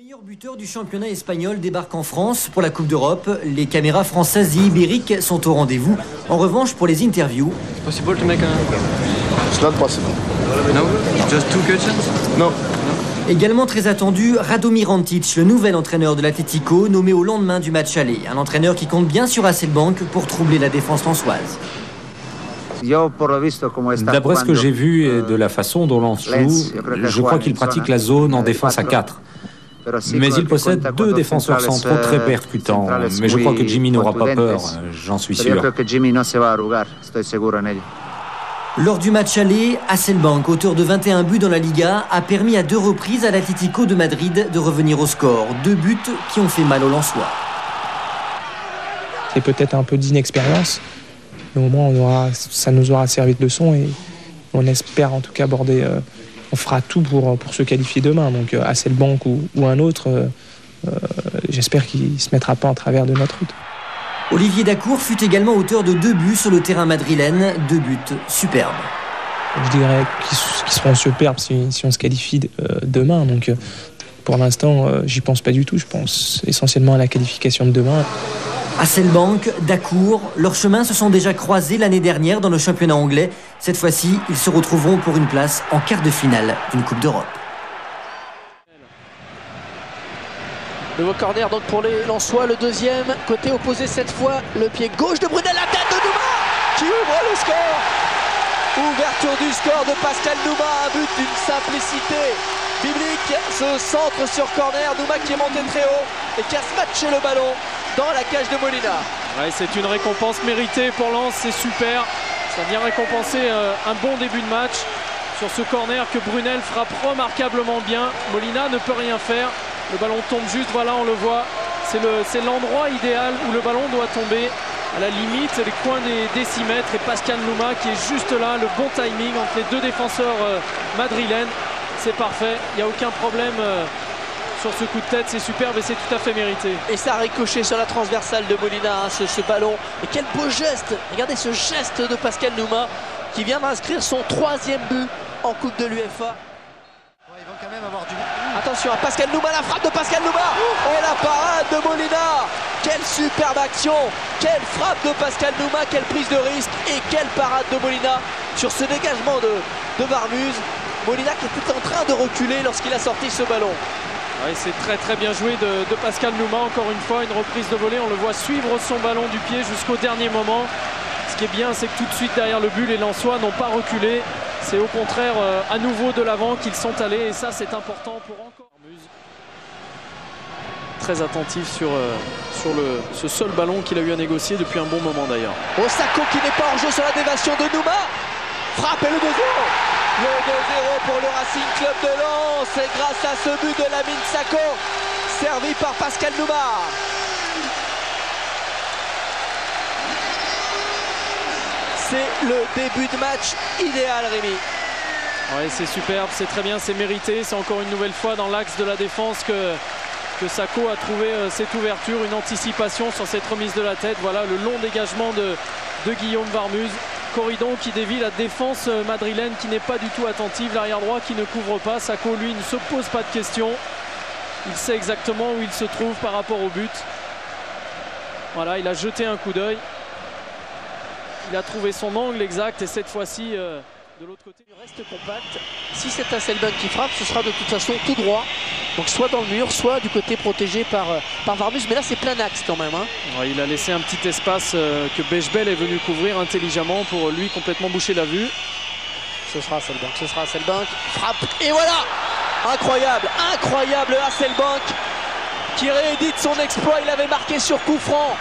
Le meilleur buteur du championnat espagnol débarque en France pour la Coupe d'Europe. Les caméras françaises et ibériques sont au rendez-vous. En revanche, pour les interviews... Possible to make a... It's not possible. No? Just two questions? No. Également très attendu, Radomir Antic, le nouvel entraîneur de l'Atlético, nommé au lendemain du match aller. Un entraîneur qui compte bien sur Hasselbank pour troubler la défense lensoise. D'après ce que j'ai vu et de la façon dont Lens joue, je crois qu'il pratique la zone en défense à 4. Mais il possède deux défenseurs centraux très percutants. Mais je crois que Jimmy n'aura pas peur, j'en suis sûr. Lors du match aller, Hasselbank, auteur de 21 buts dans la Liga, a permis à 2 reprises à l'Atlético de Madrid de revenir au score. 2 buts qui ont fait mal aux Lensois. C'est peut-être un peu d'inexpérience, mais au moins ça nous aura servi de leçon et on espère en tout cas aborder... on fera tout pour se qualifier demain. Donc Hasselbank ou un autre, j'espère qu'il ne se mettra pas en travers de notre route. Olivier Dacour fut également auteur de 2 buts sur le terrain madrilène. 2 buts superbes. Je dirais qu'ils seront superbes si on se qualifie demain. Donc pour l'instant, j'y pense pas du tout. Je pense essentiellement à la qualification de demain. Hasselbank, Dacour, leurs chemins se sont déjà croisés l'année dernière dans le championnat anglais. Cette fois-ci, ils se retrouveront pour une place en quart de finale d'une Coupe d'Europe. Nouveau corner donc pour les Lensois, le deuxième, côté opposé cette fois, le pied gauche de Brunel, la tête de Nouma qui ouvre le score. Ouverture du score de Pascal Nouma, un but d'une simplicité biblique, ce centre sur corner, Nouma qui est monté très haut et qui a smatché le ballon dans la cage de Molina. Ouais, c'est une récompense méritée pour Lens, c'est super. Ça vient récompenser un bon début de match sur ce corner que Brunel frappe remarquablement bien. Molina ne peut rien faire. Le ballon tombe juste, voilà, on le voit. C'est l'endroit idéal où le ballon doit tomber. À la limite, les coins des décimètres. Et Pascal Nouma qui est juste là, le bon timing entre les deux défenseurs madrilènes. C'est parfait, il n'y a aucun problème sur ce coup de tête, c'est superbe et c'est tout à fait mérité. Et ça a ricoché sur la transversale de Molina, hein, ce ballon. Et quel beau geste! Regardez ce geste de Pascal Nouma qui vient d'inscrire son 3e but en Coupe de l'UEFA. Ils vont quand même avoir du... Attention à Pascal Nouma, la frappe de Pascal Nouma. Oh, la parade de Molina. Quelle superbe action. Quelle frappe de Pascal Nouma. Quelle prise de risque. Et quelle parade de Molina sur ce dégagement de Varmuz. Molina qui était en train de reculer lorsqu'il a sorti ce ballon. Ouais, c'est très bien joué de Pascal Nouma. Encore une fois, une reprise de volée. On le voit suivre son ballon du pied jusqu'au dernier moment. Ce qui est bien, c'est que tout de suite derrière le but, les Lensois n'ont pas reculé. C'est au contraire à nouveau de l'avant qu'ils sont allés et ça c'est important pour encore. Très attentif sur ce seul ballon qu'il a eu à négocier depuis un bon moment d'ailleurs. Osako qui n'est pas en jeu sur la déviation de Nouma. Frappe et le 2-0. Le 2-0 pour le Racing Club de Lens. Et grâce à ce but de Lamine Sako, servi par Pascal Nouma. C'est le début de match idéal, Rémi. Ouais, c'est superbe, c'est très bien, c'est mérité. C'est encore une nouvelle fois dans l'axe de la défense que Sako a trouvé cette ouverture, une anticipation sur cette remise de la tête. Voilà le long dégagement de Guillaume Varmuz. Corridon qui dévie la défense madrilène qui n'est pas du tout attentive. L'arrière droit qui ne couvre pas. Sako, lui, ne se pose pas de questions. Il sait exactement où il se trouve par rapport au but. Voilà, il a jeté un coup d'œil. Il a trouvé son angle exact et cette fois-ci de l'autre côté. Il reste compact. Si c'est Hasselbank qui frappe, ce sera de toute façon tout droit. Donc soit dans le mur, soit du côté protégé par Varmuz. Mais là c'est plein axe quand même. Hein. Ouais, il a laissé un petit espace que Bechbel est venu couvrir intelligemment pour lui complètement boucher la vue. Ce sera Hasselbank, ce sera Hasselbank. Frappe et voilà. Incroyable, incroyable Hasselbank qui réédite son exploit. Il avait marqué sur coup franc.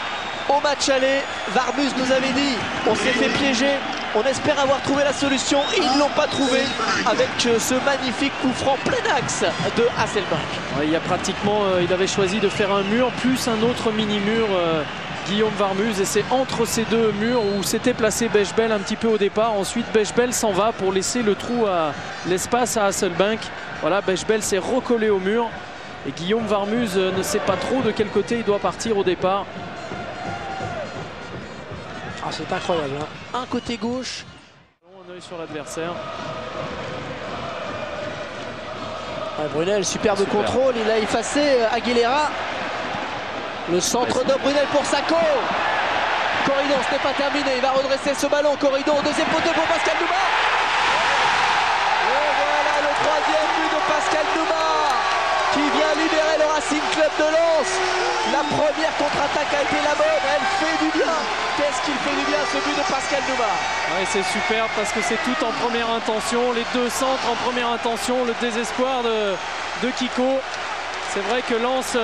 Au match aller, Varmuz nous avait dit on s'est fait piéger, on espère avoir trouvé la solution. Ils ne l'ont pas trouvé avec ce magnifique coup franc plein axe de Hasselbank. Ouais, il avait choisi de faire un mur plus un autre mini-mur, Guillaume Varmuz, et c'est entre ces deux murs où s'était placé Bechbel un petit peu au départ. Ensuite Bechbel s'en va pour laisser le trou à l'espace à Hasselbank. Voilà, Bechbel s'est recollé au mur et Guillaume Varmuz ne sait pas trop de quel côté il doit partir au départ. Ah, c'est incroyable, hein. Un côté gauche. Un œil sur l'adversaire. Brunel, superbe contrôle, il a effacé Aguilera. Le centre de Brunel pour Sako. Corridon, ce n'est pas terminé, il va redresser ce ballon. Corridon, deuxième poteau pour Pascal Nouma. Et voilà le troisième but de Pascal Nouma qui vient libérer le Racing Club de Lens. La première contre-attaque a été la bonne, elle fait du bien. Qu'est-ce qu'il fait du bien ce but de Pascal Nouma? Ouais, c'est superbe parce que c'est tout en première intention, les deux centres en première intention, le désespoir de Kiko. C'est vrai que Lens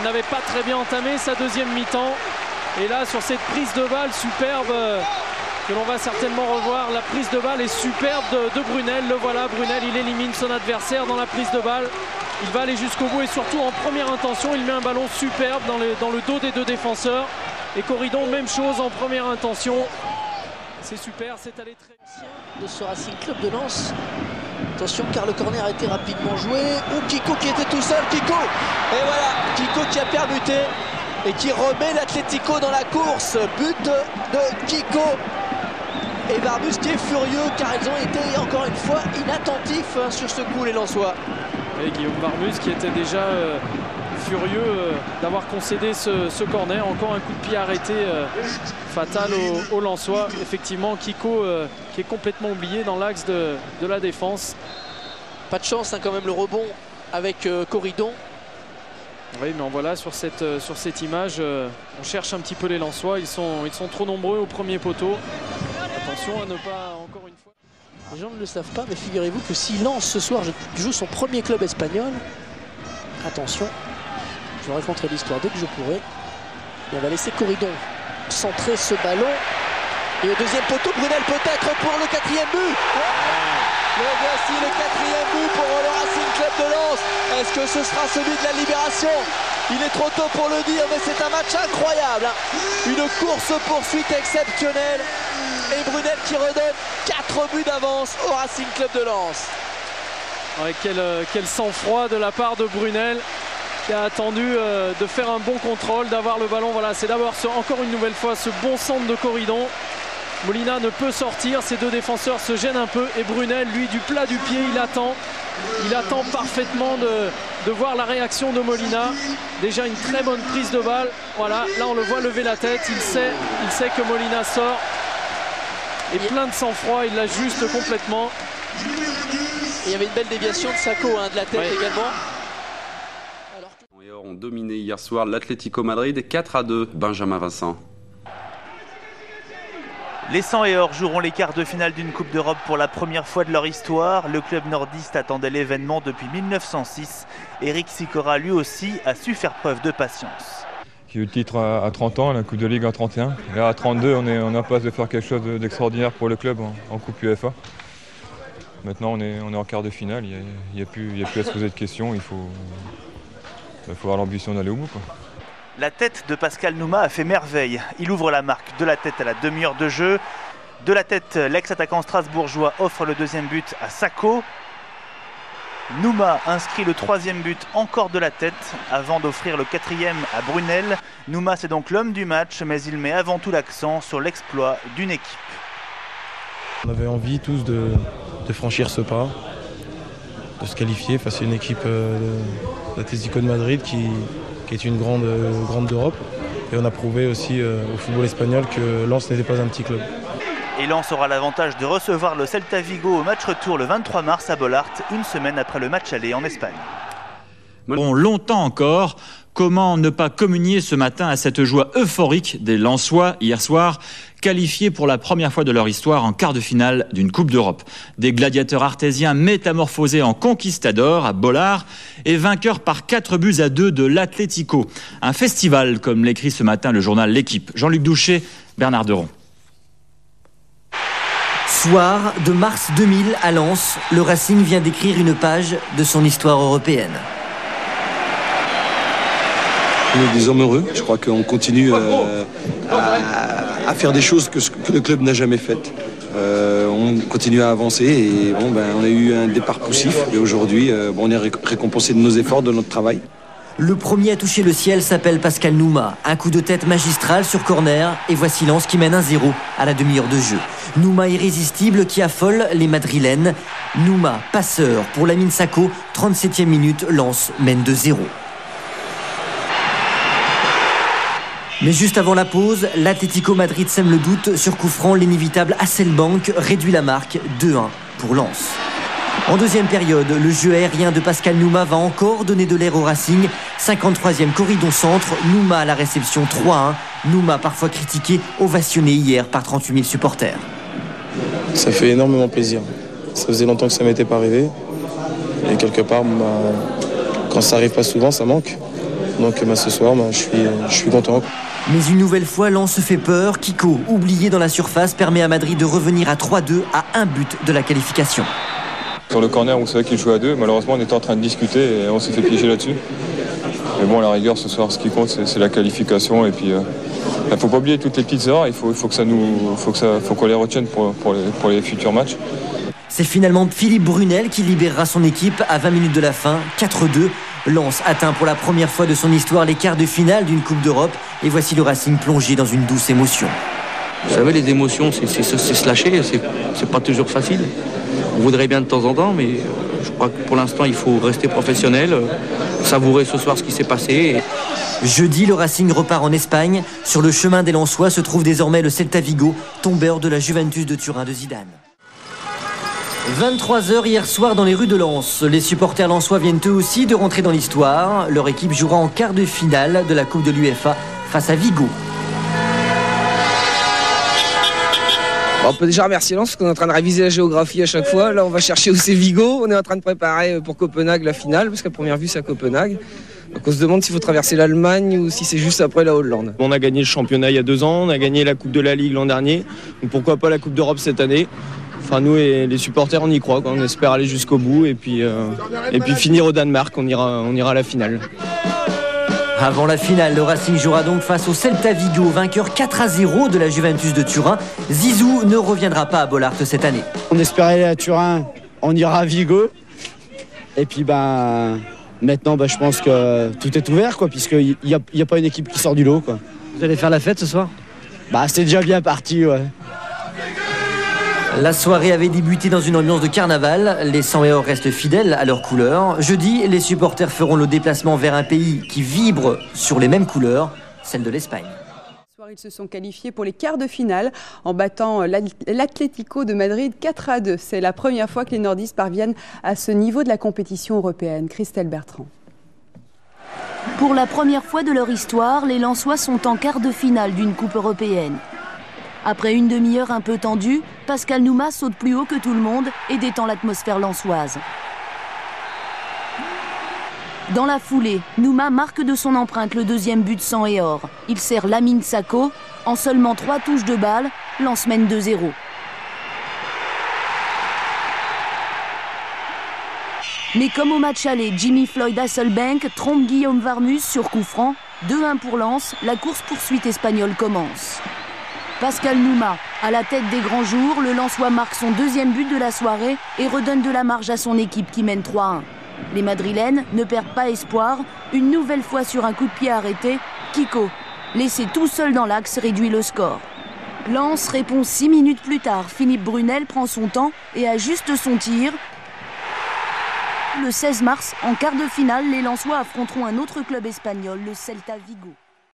n'avait pas très bien entamé sa deuxième mi-temps. Et là, sur cette prise de balle superbe, que l'on va certainement revoir, la prise de balle est superbe de Brunel. Le voilà, Brunel, il élimine son adversaire dans la prise de balle. Il va aller jusqu'au bout et surtout en première intention, il met un ballon superbe dans le dos des deux défenseurs. Et Corridon, même chose en première intention. C'est super, c'est allé très bien. De ce Racing Club de Lens. Attention car le corner a été rapidement joué. Ou Kiko qui était tout seul, Kiko. Et voilà, Kiko qui a permuté et qui remet l'Atlético dans la course. But de Kiko. Et Barbus qui est furieux car ils ont été encore une fois inattentifs sur ce coup les Lensois. Et Guillaume Barbus qui était déjà furieux d'avoir concédé ce corner. Encore un coup de pied arrêté fatal aux Lensois. Effectivement, Kiko qui est complètement oublié dans l'axe de la défense. Pas de chance quand même le rebond avec Corridon. Oui, mais voilà, sur cette image, on cherche un petit peu les Lensois. Ils sont trop nombreux au premier poteau. Attention à ne pas, encore une fois... Les gens ne le savent pas, mais figurez-vous que si Lens ce soir joue son premier club espagnol, attention, je raconterai l'histoire dès que je pourrai. Et on va laisser Corridon centrer ce ballon. Et au deuxième poteau, Brunel peut-être pour le quatrième but. Le voici, le quatrième but pour le Racing Club de Lens. Est-ce que ce sera celui de la libération? Il est trop tôt pour le dire, mais c'est un match incroyable. Une course-poursuite exceptionnelle. Et Brunel qui redonne 4 buts d'avance au Racing Club de Lens. Ouais, quel sang-froid de la part de Brunel qui a attendu de faire un bon contrôle, d'avoir le ballon. Voilà, c'est d'abord encore une nouvelle fois ce bon centre de Corridon. Molina ne peut sortir, ces deux défenseurs se gênent un peu et Brunel, lui, du plat du pied, il attend parfaitement de voir la réaction de Molina. Déjà une très bonne prise de balle. Voilà, là on le voit lever la tête, il sait que Molina sort. Et plein de sang-froid, il l'ajuste complètement. Il y avait une belle déviation de Sako, de la tête également. Les Or ont dominé hier soir l'Atlético Madrid 4-2. Benjamin Vincent. Les 100 et Or joueront les quarts de finale d'une Coupe d'Europe pour la première fois de leur histoire. Le club nordiste attendait l'événement depuis 1906. Eric Sicora, lui aussi, a su faire preuve de patience. J'ai eu le titre à 30 ans, la Coupe de Ligue en 31. Et à 32, on est en passe de faire quelque chose d'extraordinaire pour le club en Coupe UEFA. Maintenant, on est en quart de finale. Il n'y a plus à se poser de questions. Il faut avoir l'ambition d'aller au bout, quoi. La tête de Pascal Nouma a fait merveille. Il ouvre la marque de la tête à la demi-heure de jeu. De la tête, l'ex-attaquant strasbourgeois offre le deuxième but à Sako. Nouma inscrit le troisième but encore de la tête avant d'offrir le quatrième à Brunel. Nouma, c'est donc l'homme du match, mais il met avant tout l'accent sur l'exploit d'une équipe. On avait envie tous de franchir ce pas, de se qualifier face à une équipe d'Atlético de Madrid qui est une grande d'Europe. Et on a prouvé aussi au football espagnol que Lens n'était pas un petit club. Et Lens aura l'avantage de recevoir le Celta Vigo au match retour le 23 mars à Bollard, une semaine après le match aller en Espagne. Bon, longtemps encore, comment ne pas communier ce matin à cette joie euphorique des Lensois hier soir, qualifiés pour la première fois de leur histoire en quart de finale d'une Coupe d'Europe. Des gladiateurs artésiens métamorphosés en conquistadors à Bollard et vainqueurs par 4-2 de l'Atlético. Un festival, comme l'écrit ce matin le journal L'Équipe. Jean-Luc Douchet, Bernard Deron. Soir de mars 2000 à Lens, le Racing vient d'écrire une page de son histoire européenne. On est des hommes heureux. Je crois qu'on continue à faire des choses que le club n'a jamais faites. On continue à avancer et on a eu un départ poussif. Et aujourd'hui, on est récompensé de nos efforts, de notre travail. Le premier à toucher le ciel s'appelle Pascal Nouma. Un coup de tête magistral sur corner et voici Lens qui mène 1-0 à la demi-heure de jeu. Nouma irrésistible qui affole les Madrilènes. Nouma, passeur pour Lamine Sako, 37e minute, Lens mène 2-0. Mais juste avant la pause, l'Atlético Madrid sème le doute sur coup franc. L'inévitable Hasselbank réduit la marque 2-1 pour Lens. En deuxième période, le jeu aérien de Pascal Nouma va encore donner de l'air au Racing. 53e corridon centre, Nouma à la réception 3-1. Nouma parfois critiqué, ovationné hier par 38 000 supporters. Ça fait énormément plaisir. Ça faisait longtemps que ça m'était pas arrivé. Et quelque part, quand ça arrive pas souvent, ça manque. Donc ce soir, je suis content. Mais une nouvelle fois, Lens se fait peur. Kiko, oublié dans la surface, permet à Madrid de revenir à 3-2 à un but de la qualification. Sur le corner, vous savez qu'il joue à 2. Malheureusement, on était en train de discuter et on s'est fait piéger là-dessus. Mais bon, à la rigueur, ce soir, ce qui compte, c'est la qualification. Et puis, il ne faut pas oublier toutes les petites erreurs. Il faut qu'on les retienne pour les futurs matchs. C'est finalement Philippe Brunel qui libérera son équipe à 20 minutes de la fin, 4-2. Lens atteint pour la première fois de son histoire les quarts de finale d'une Coupe d'Europe. Et voici le Racing plongé dans une douce émotion. Vous savez, les émotions, c'est se lâcher, c'est pas toujours facile. On voudrait bien de temps en temps, mais je crois que pour l'instant, il faut rester professionnel, savourer ce soir ce qui s'est passé. Jeudi, le Racing repart en Espagne. Sur le chemin des Lensois se trouve désormais le Celta Vigo, tombeur de la Juventus de Turin de Zidane. 23h hier soir dans les rues de Lens. Les supporters lensois viennent eux aussi de rentrer dans l'histoire. Leur équipe jouera en quart de finale de la Coupe de l'UEFA face à Vigo. On peut déjà remercier Lens parce qu'on est en train de réviser la géographie à chaque fois. Là, on va chercher où c'est Vigo. On est en train de préparer pour Copenhague la finale parce qu'à première vue, c'est à Copenhague. Donc on se demande s'il faut traverser l'Allemagne ou si c'est juste après la Hollande. On a gagné le championnat il y a 2 ans, on a gagné la Coupe de la Ligue l'an dernier. Donc pourquoi pas la Coupe d'Europe cette année? Enfin, nous et les supporters, on y croit, quoi. On espère aller jusqu'au bout et puis finir au Danemark. On ira à la finale. Avant la finale, le Racing jouera donc face au Celta Vigo, vainqueur 4-0 de la Juventus de Turin. Zizou ne reviendra pas à Bollaert cette année. On espérait aller à Turin, on ira à Vigo. Et puis maintenant, je pense que tout est ouvert, quoi, puisqu'il n'y a pas une équipe qui sort du lot, quoi. Vous allez faire la fête ce soir? C'est déjà bien parti, ouais. La soirée avait débuté dans une ambiance de carnaval. Les 100 et or restent fidèles à leurs couleurs. Jeudi, les supporters feront le déplacement vers un pays qui vibre sur les mêmes couleurs, celle de l'Espagne. Ils se sont qualifiés pour les quarts de finale en battant l'Atlético de Madrid 4-2. C'est la première fois que les nordistes parviennent à ce niveau de la compétition européenne. Christelle Bertrand. Pour la première fois de leur histoire, les Lensois sont en quart de finale d'une coupe européenne. Après une demi-heure un peu tendue, Pascal Nouma saute plus haut que tout le monde et détend l'atmosphère lensoise. Dans la foulée, Nouma marque de son empreinte le deuxième but 100 et or. Il sert Lamine Sako. En seulement 3 touches de balle, Lens mène 2-0. Mais comme au match aller, Jimmy Floyd Hasselbank trompe Guillaume Warmus sur coup franc. 2-1 pour Lens, la course-poursuite espagnole commence. Pascal Nouma, à la tête des grands jours, le Lensois marque son deuxième but de la soirée et redonne de la marge à son équipe qui mène 3-1. Les Madrilènes ne perdent pas espoir. Une nouvelle fois sur un coup de pied arrêté, Kiko, laissé tout seul dans l'axe, réduit le score. Lens répond 6 minutes plus tard. Philippe Brunel prend son temps et ajuste son tir. Le 16 mars, en quart de finale, les Lensois affronteront un autre club espagnol, le Celta Vigo.